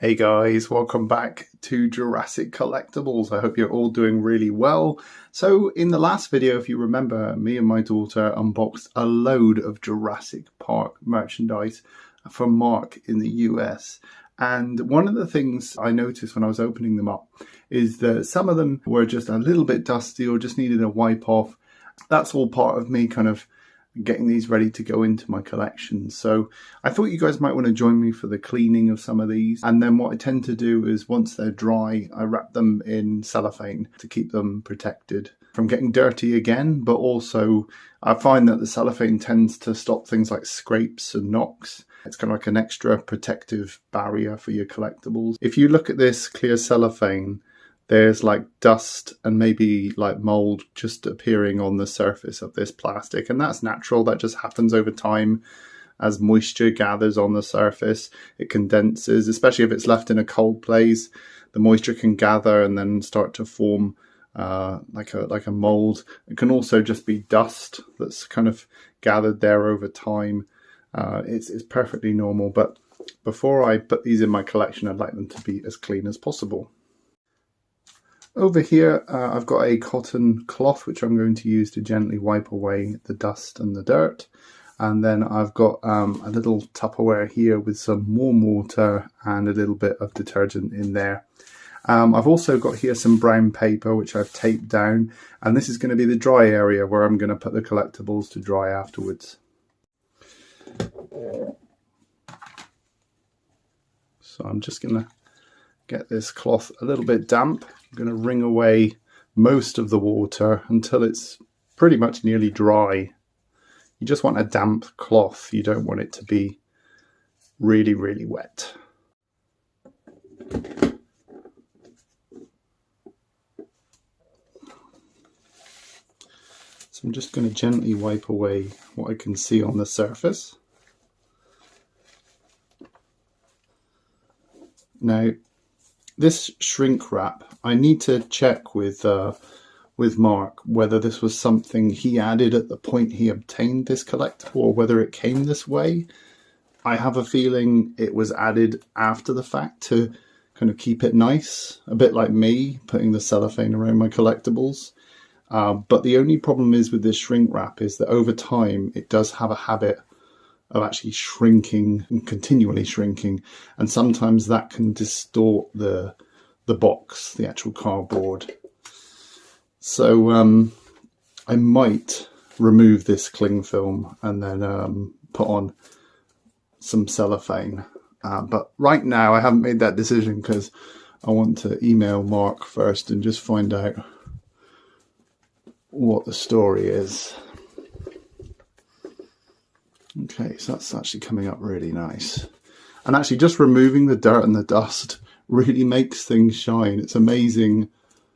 Hey guys, welcome back to Jurassic Collectibles. I hope you're all doing really well. So in the last video, if you remember, me and my daughter unboxed a load of Jurassic Park merchandise from Mark in the US. And one of the things I noticed when I was opening them up is that some of them were just a little bit dusty or just needed a wipe off. That's all part of me kind of getting these ready to go into my collection. So I thought you guys might want to join me for the cleaning of some of these. And then what I tend to do is once they're dry, I wrap them in cellophane to keep them protected from getting dirty again. But also I find that the cellophane tends to stop things like scrapes and knocks. It's kind of like an extra protective barrier for your collectibles. If you look at this clear cellophane, there's like dust and maybe like mold just appearing on the surface of this plastic, and that's natural. That just happens over time as moisture gathers on the surface. It condenses, especially if it's left in a cold place. The moisture can gather and then start to form like a mold. It can also just be dust that's kind of gathered there over time. It's perfectly normal, but before I put these in my collection, I'd like them to be as clean as possible. Over here, I've got a cotton cloth, which I'm going to use to gently wipe away the dust and the dirt. And then I've got a little Tupperware here with some warm water and a little bit of detergent in there. I've also got here some brown paper, which I've taped down. And this is going to be the dry area where I'm going to put the collectibles to dry afterwards. So I'm just going to get this cloth a little bit damp. I'm going to wring away most of the water until it's pretty much nearly dry. You just want a damp cloth. You don't want it to be really, really wet. So I'm just going to gently wipe away what I can see on the surface. Now, this shrink wrap, I need to check with Mark whether this was something he added at the point he obtained this collectible or whether it came this way. I have a feeling it was added after the fact to kind of keep it nice, a bit like me putting the cellophane around my collectibles. But the only problem is with this shrink wrap is that over time it does have a habit of actually shrinking and continually shrinking, and sometimes that can distort the box, the actual cardboard. So I might remove this cling film and then put on some cellophane. But right now I haven't made that decision because I want to email Mark first and just find out what the story is. Okay, so that's actually coming up really nice. And actually just removing the dirt and the dust really makes things shine. It's amazing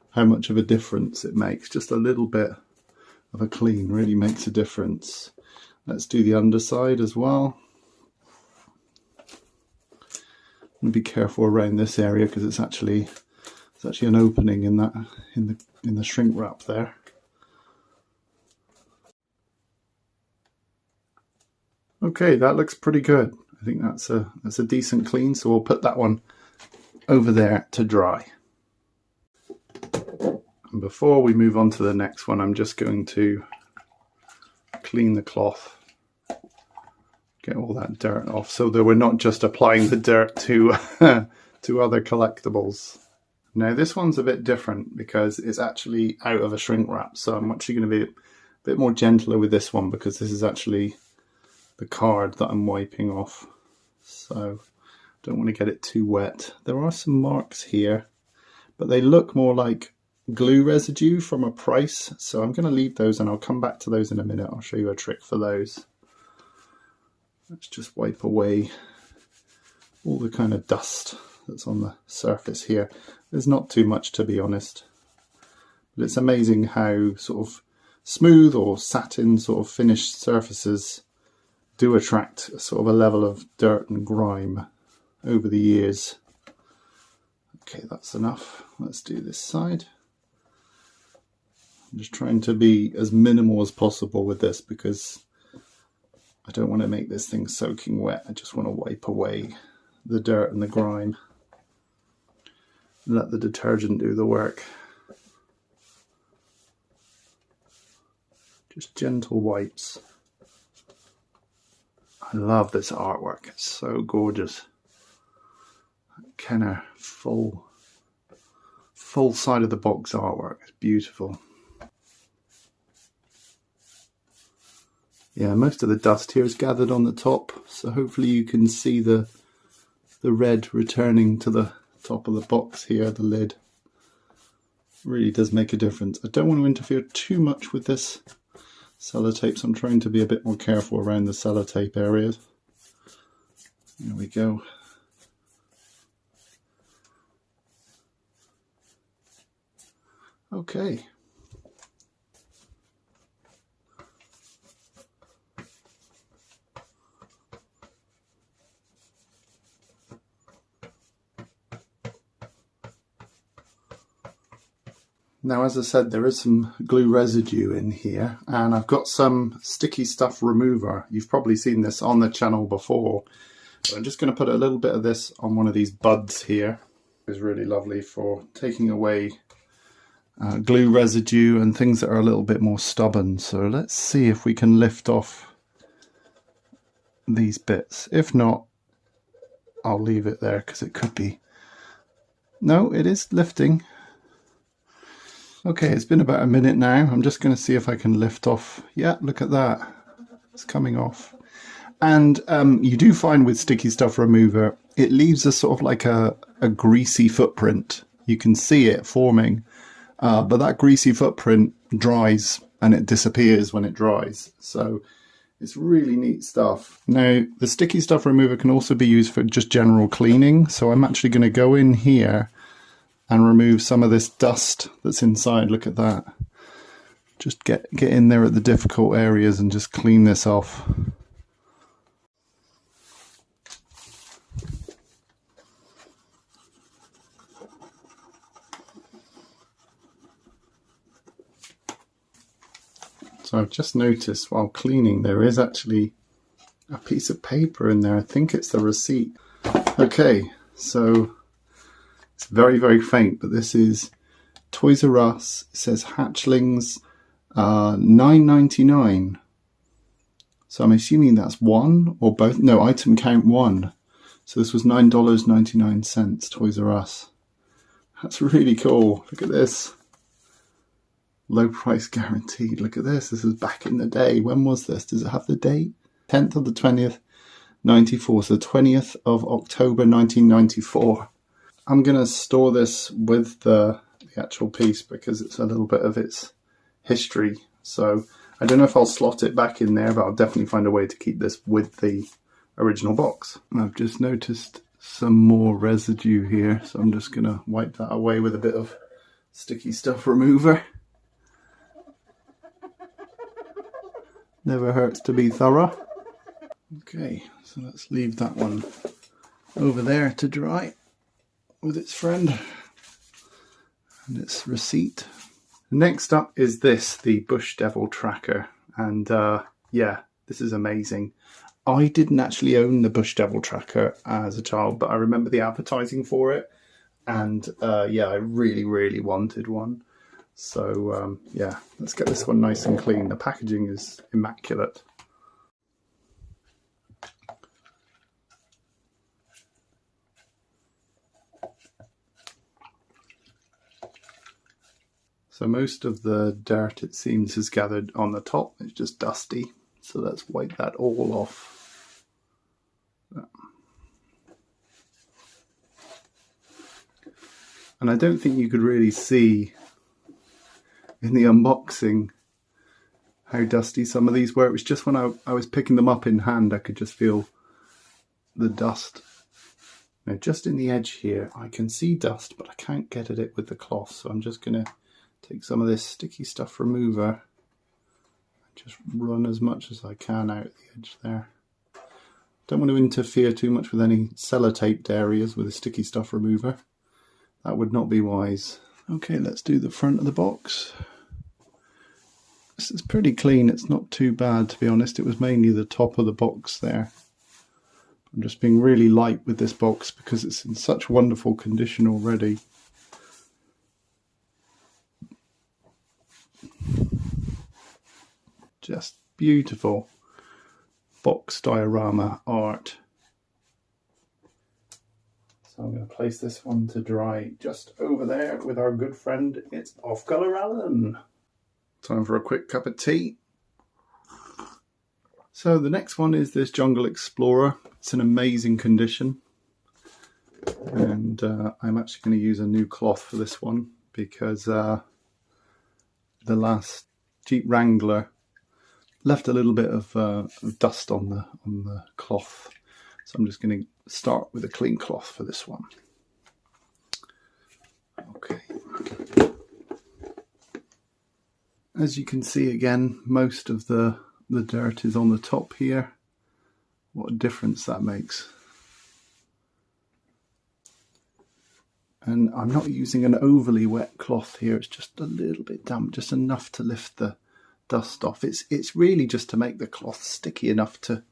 how much of a difference it makes. Just a little bit of a clean really makes a difference. Let's do the underside as well. I'm going to be careful around this area because it's actually an opening in that in the shrink wrap there. Okay, that looks pretty good. I think that's a decent clean, so we'll put that one over there to dry. And before we move on to the next one, I'm just going to clean the cloth, get all that dirt off, so that we're not just applying the dirt to to other collectibles. Now this one's a bit different because it's actually out of a shrink wrap, so I'm actually going to be a bit more gentler with this one because this is actually the card that I'm wiping off, so don't want to get it too wet. There are some marks here, but they look more like glue residue from a price, so I'm going to leave those and I'll come back to those in a minute. I'll show you a trick for those. Let's just wipe away all the kind of dust that's on the surface here. There's not too much, to be honest, but it's amazing how sort of smooth or satin sort of finished surfaces do attract sort of a level of dirt and grime over the years. Okay, that's enough. Let's do this side. I'm just trying to be as minimal as possible with this because I don't want to make this thing soaking wet. I just want to wipe away the dirt and the grime. Let the detergent do the work. Just gentle wipes. I love this artwork, it's so gorgeous. Kind of full side of the box artwork, it's beautiful. Yeah, most of the dust here is gathered on the top, so hopefully you can see the red returning to the top of the box here, the lid. Really does make a difference. I don't want to interfere too much with this sellotape, so I'm trying to be a bit more careful around the sellotape areas. There we go. Okay. Now, as I said, there is some glue residue in here, and I've got some sticky stuff remover. You've probably seen this on the channel before. But I'm just going to put a little bit of this on one of these buds here. It's really lovely for taking away glue residue and things that are a little bit more stubborn. So let's see if we can lift off these bits. If not, I'll leave it there because it could be. No, it is lifting. Okay, it's been about a minute now. I'm just going to see if I can lift off. Yeah, look at that. It's coming off. And you do find with sticky stuff remover, it leaves a sort of like a greasy footprint. You can see it forming, but that greasy footprint dries and it disappears when it dries. So it's really neat stuff. Now, the sticky stuff remover can also be used for just general cleaning. So I'm actually going to go in here and remove some of this dust that's inside. Look at that. Just get in there at the difficult areas and just clean this off. So I've just noticed while cleaning there is actually a piece of paper in there. I think it's the receipt. Okay, so it's very, very faint, but this is Toys R Us. It says hatchlings, $9.99. So I'm assuming that's one or both. No, item count one. So this was $9.99, Toys R Us. That's really cool. Look at this. Low price guaranteed. Look at this. This is back in the day. When was this? Does it have the date? 10th of the 20th, 94. So 20th of October, 1994. I'm going to store this with the actual piece because it's a little bit of its history. So I don't know if I'll slot it back in there, but I'll definitely find a way to keep this with the original box. I've just noticed some more residue here, so I'm just going to wipe that away with a bit of sticky stuff remover. Never hurts to be thorough. Okay, so let's leave that one over there to dry with its friend and its receipt. Next up is this, the Bush Devil tracker, and yeah, this is amazing. I didn't actually own the Bush Devil tracker as a child, but I remember the advertising for it, and yeah, I really wanted one. So yeah, let's get this one nice and clean. The packaging is immaculate. So most of the dirt, it seems, is gathered on the top. It's just dusty. So let's wipe that all off. And I don't think you could really see in the unboxing how dusty some of these were. It was just when I was picking them up in hand, I could just feel the dust. Now just in the edge here, I can see dust, but I can't get at it with the cloth. So I'm just going to take some of this sticky stuff remover and just run as much as I can out the edge there. Don't want to interfere too much with any sellotaped areas with a sticky stuff remover. That would not be wise. Okay, let's do the front of the box. This is pretty clean. It's not too bad, to be honest. It was mainly the top of the box there. I'm just being really light with this box because it's in such wonderful condition already. Just beautiful box diorama art. So I'm going to place this one to dry just over there with our good friend, it's Off Colour Alan. Time for a quick cup of tea. So the next one is this Jungle Explorer. It's in amazing condition. And I'm actually going to use a new cloth for this one because the last Jeep Wrangler left a little bit of dust on the cloth. So I'm just going to start with a clean cloth for this one. Okay. As you can see again, most of the dirt is on the top here. What a difference that makes. And I'm not using an overly wet cloth here, it's just a little bit damp, just enough to lift the dust off. It's really just to make the cloth sticky enough to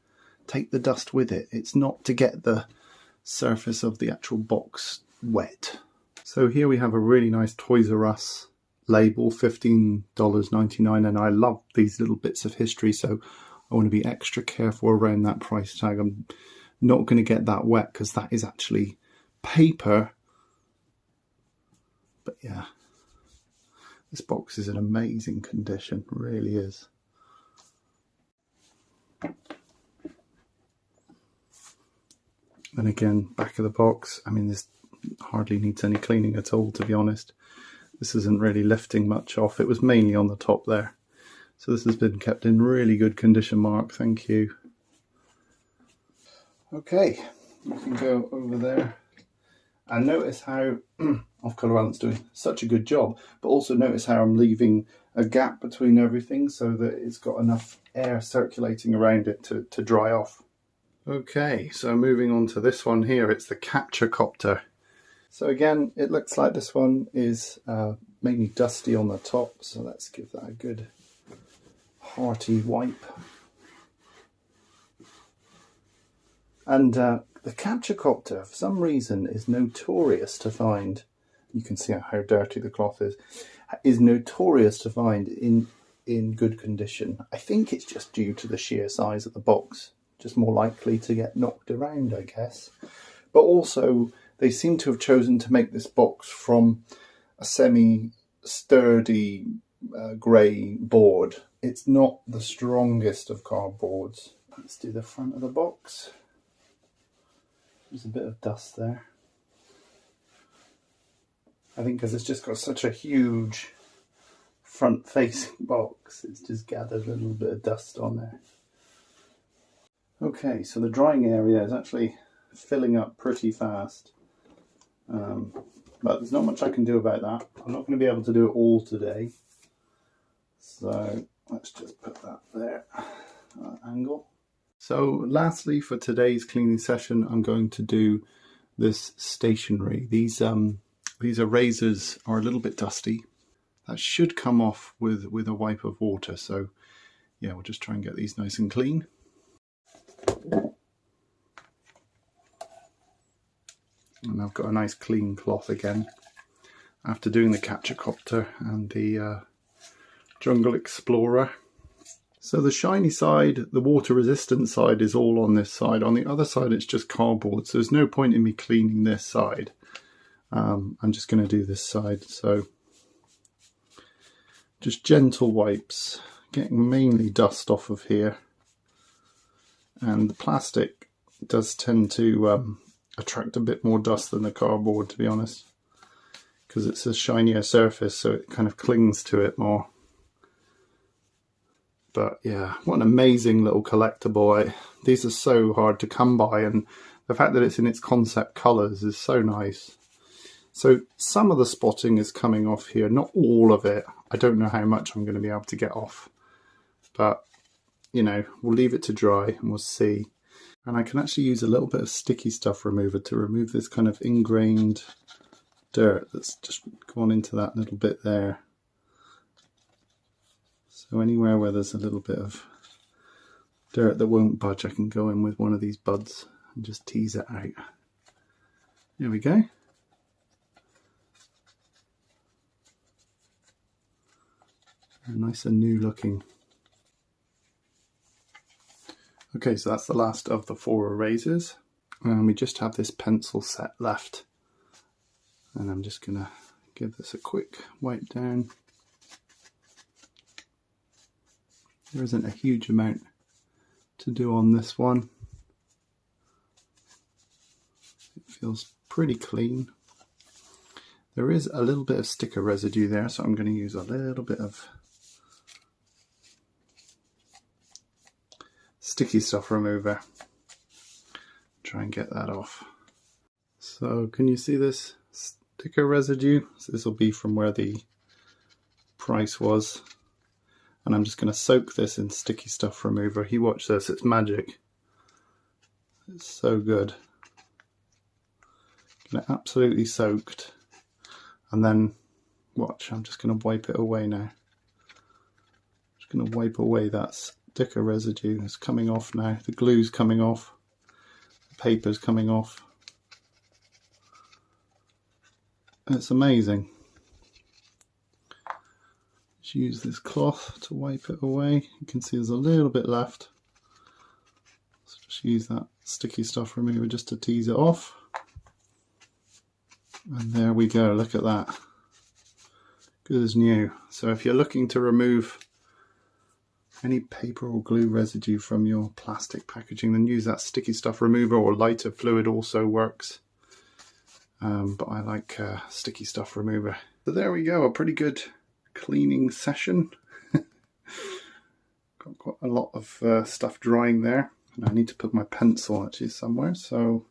take the dust with it. It's not to get the surface of the actual box wet. So here we have a really nice Toys R Us label, $15.99, and I love these little bits of history, so I want to be extra careful around that price tag. I'm not going to get that wet because that is actually paper. But yeah, this box is in amazing condition, it really is. And again, back of the box, I mean, this hardly needs any cleaning at all, to be honest. This isn't really lifting much off. It was mainly on the top there. So this has been kept in really good condition, Mark. Thank you. Okay, we can go over there. And notice how Off Colour Alan's doing such a good job. But also notice how I'm leaving a gap between everything so that it's got enough air circulating around it to dry off. Okay, so moving on to this one here, it's the capture copter. So again, it looks like this one is mainly dusty on the top, so let's give that a good hearty wipe. And the capture copter, for some reason, is notorious to find, you can see how dirty the cloth is notorious to find in good condition. I think it's just due to the sheer size of the box. Just more likely to get knocked around, I guess. But also, they seem to have chosen to make this box from a semi-sturdy grey board. It's not the strongest of cardboards. Let's do the front of the box. There's a bit of dust there. I think because it's just got such a huge front-facing box, it's just gathered a little bit of dust on there. Okay, so the drying area is actually filling up pretty fast, but there's not much I can do about that. I'm not going to be able to do it all today, so let's just put that there, that angle. So lastly, for today's cleaning session, I'm going to do this stationery. These erasers are a little bit dusty. That should come off with a wipe of water, so yeah, we'll just try and get these nice and clean. And I've got a nice clean cloth again after doing the capture copter and the Jungle Explorer. So the shiny side, the water resistant side, is all on this side. On the other side it's just cardboard, so there's no point in me cleaning this side. I'm just going to do this side, so just gentle wipes, getting mainly dust off of here. And the plastic does tend to attract a bit more dust than the cardboard, to be honest, because it's a shinier surface, so it kind of clings to it more. But yeah, what an amazing little collectible. These are so hard to come by, and the fact that it's in its concept colours is so nice. So some of the spotting is coming off here, not all of it. I don't know how much I'm going to be able to get off, but you know, we'll leave it to dry and we'll see. And I can actually use a little bit of sticky stuff remover to remove this kind of ingrained dirt that's just gone into that little bit there. So anywhere where there's a little bit of dirt that won't budge, I can go in with one of these buds and just tease it out. There we go. Nice and new looking. Okay, so that's the last of the 4 erasers. And we just have this pencil set left. And I'm just going to give this a quick wipe down. There isn't a huge amount to do on this one. It feels pretty clean. There is a little bit of sticker residue there, so I'm going to use a little bit of sticky stuff remover. Try and get that off. So can you see this sticker residue? So this will be from where the price was. And I'm just going to soak this in sticky stuff remover. You watch this, it's magic. It's so good. Get it absolutely soaked. And then, watch, I'm just going to wipe it away now. Just going to wipe away that sticker residue. It's coming off now. The glue's coming off. The paper's coming off. It's amazing. Just use this cloth to wipe it away. You can see there's a little bit left. So just use that sticky stuff remover just to tease it off. And there we go, look at that. Good as new. So if you're looking to remove any paper or glue residue from your plastic packaging, then use that sticky stuff remover, or lighter fluid also works. But I like sticky stuff remover. So there we go, a pretty good cleaning session. Got quite a lot of stuff drying there. And I need to put my pencil actually somewhere, so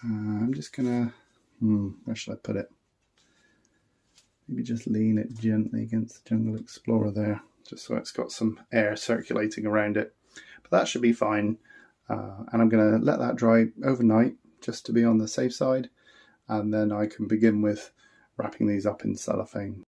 I'm just gonna where should I put it? Maybe just lean it gently against the Jungle Explorer there, just so it's got some air circulating around it. But that should be fine. And I'm going to let that dry overnight, just to be on the safe side. And then I can begin with wrapping these up in cellophane.